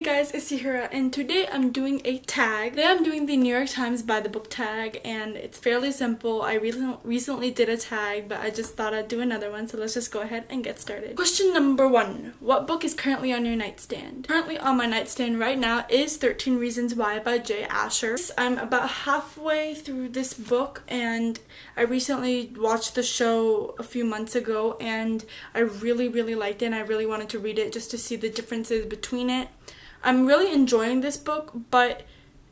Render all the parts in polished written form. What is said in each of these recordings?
Hey guys, it's Tahira, and today I'm doing a tag. Today I'm doing the New York Times by the book tag, and it's fairly simple. I recently did a tag, but I just thought I'd do another one, so let's just go ahead and get started. Question number 1. What book is currently on your nightstand? Currently on my nightstand right now is 13 Reasons Why by J. Asher. I'm about halfway through this book, and I recently watched the show a few months ago, and I really liked it, and I really wanted to read it just to see the differences between it. I'm really enjoying this book, but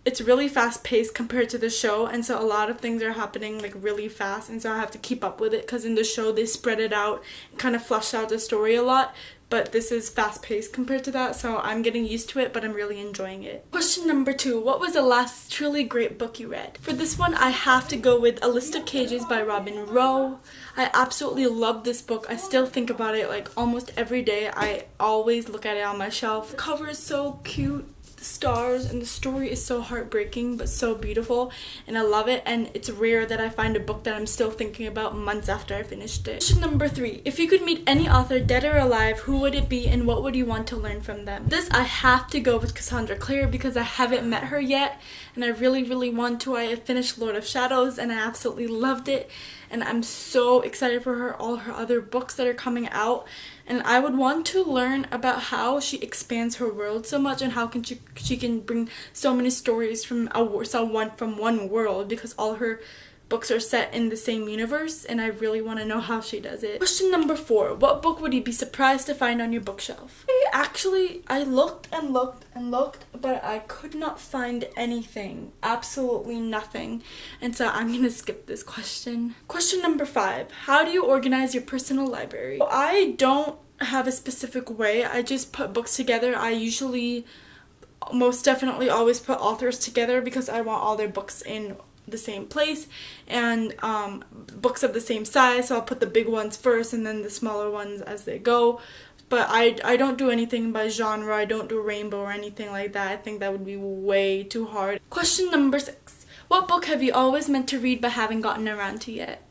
it's really fast-paced compared to the show, and so a lot of things are happening like really fast, and so I have to keep up with it because in the show they spread it out and kind of fleshed out the story a lot, but this is fast-paced compared to that, so I'm getting used to it, but I'm really enjoying it. Question number 2. What was the last truly great book you read? For this one, I have to go with A List of Cages by Robin Rowe. I absolutely love this book. I still think about it like almost every day. I always look at it on my shelf. The cover is so cute. The stars and the story is so heartbreaking but so beautiful, and I love it, and it's rare that I find a book that I'm still thinking about months after I finished it. Question number 3. If you could meet any author, dead or alive, who would it be and what would you want to learn from them? This I have to go with Cassandra Clare because I haven't met her yet, and I really want to. I finished Lord of Shadows and I absolutely loved it, and I'm so excited for all her other books that are coming out, and I would want to learn about how she expands her world so much and how she can bring so many stories from one world, because all her books are set in the same universe, and I really want to know how she does it. Question number 4. What book would you be surprised to find on your bookshelf? I looked and looked, but I could not find anything. Absolutely nothing. And so I'm gonna skip this question. Question number 5. How do you organize your personal library? I don't have a specific way. I just put books together. I usually most definitely always put authors together because I want all their books in the same place, and books of the same size, so I'll put the big ones first and then the smaller ones as they go. But I don't do anything by genre. I don't do rainbow or anything like that. I think that would be way too hard. Question number 6. What book have you always meant to read but haven't gotten around to yet?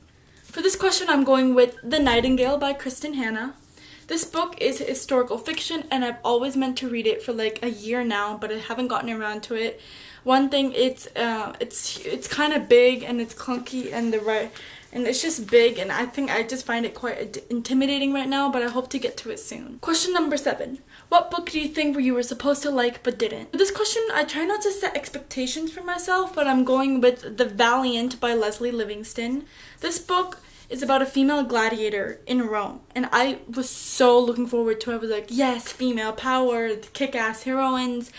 For this question, I'm going with The Nightingale by Kristen Hanna. This book is historical fiction, and I've always meant to read it for like a year now, but I haven't gotten around to it. One thing, it's kind of big and it's clunky, and it's just big, and I think I just find it quite intimidating right now, but I hope to get to it soon. Question number 7. What book do you think you were supposed to like but didn't? For this question, I try not to set expectations for myself, but I'm going with The Valiant by Leslie Livingston. This book is about a female gladiator in Rome, and I was so looking forward to it. I was like, yes, female power, kick-ass heroines,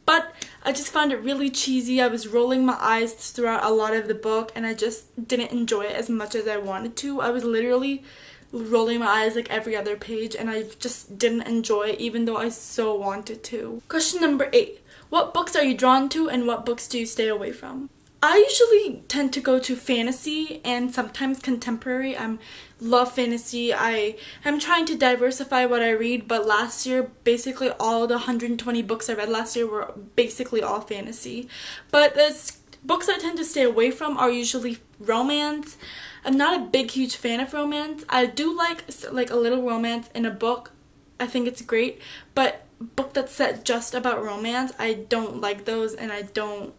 but I just found it really cheesy. I was rolling my eyes throughout a lot of the book, and I just didn't enjoy it as much as I wanted to. I was literally rolling my eyes like every other page, and I just didn't enjoy it even though I so wanted to. Question number 8. What books are you drawn to and what books do you stay away from? I usually tend to go to fantasy and sometimes contemporary. I love fantasy. I am trying to diversify what I read, but last year, basically all the 120 books I read last year were basically all fantasy. But the books I tend to stay away from are usually romance. I'm not a big, huge fan of romance. I do like a little romance in a book. I think it's great, but a book that's set just about romance, I don't like those, and I don't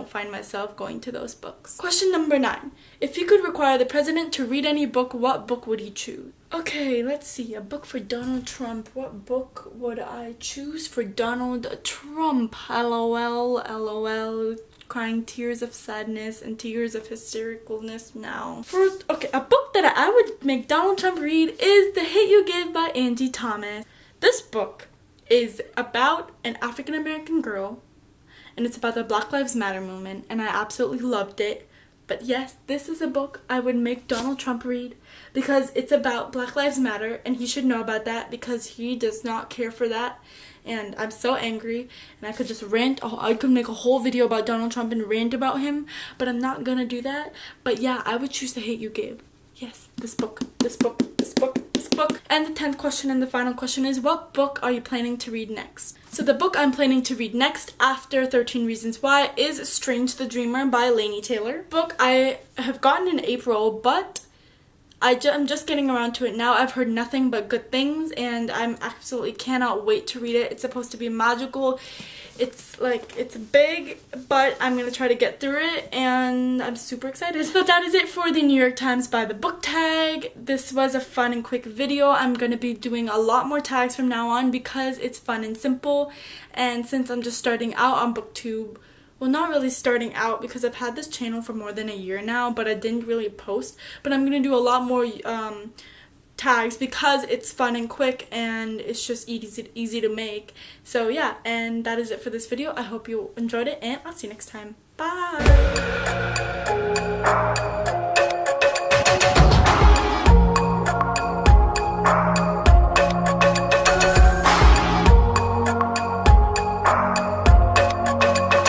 find myself going to those books. Question number 9. If you could require the president to read any book, what book would he choose? Okay, let's see. A book for Donald Trump. What book would I choose for Donald Trump? LOL, crying tears of sadness and tears of hystericalness now. A book that I would make Donald Trump read is The Hate You Give by Angie Thomas. This book is about an African American girl, and it's about the Black Lives Matter movement, and I absolutely loved it. But yes, this is a book I would make Donald Trump read because it's about Black Lives Matter, and he should know about that because he does not care for that, and I'm so angry, and I could just rant. I could make a whole video about Donald Trump and rant about him, but I'm not gonna do that. But yeah, I would choose The Hate You Give. Yes, this book. And the 10th question and the final question is, what book are you planning to read next? So the book I'm planning to read next after 13 Reasons Why is Strange the Dreamer by Laini Taylor. Book I have gotten in April, but I'm just getting around to it now. I've heard nothing but good things, and I'm absolutely cannot wait to read it. It's supposed to be magical. It's big, but I'm gonna try to get through it, and I'm super excited. So that is it for the New York Times by the book tag. This was a fun and quick video. I'm gonna be doing a lot more tags from now on because it's fun and simple, and since I'm just starting out on BookTube, well, not really starting out because I've had this channel for more than a year now, but I didn't really post. But I'm gonna do a lot more tags because it's fun and quick, and it's just easy to make. So yeah, and that is it for this video. I hope you enjoyed it, and I'll see you next time. Bye!